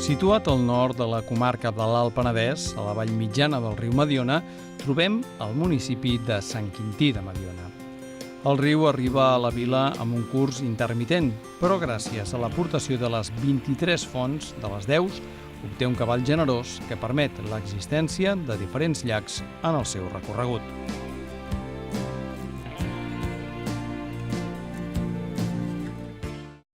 Situat al nord de la comarca de l'Alt Penedès, a la vall mitjana del riu Mediona, trobem el municipi de Sant Quintí de Mediona. El riu arriba a la vila amb un curs intermitent, però gràcies a l'aportació de les 23 fonts de les 10, obté un cabal generós que permet l'existència de diferents llacs en el seu recorregut.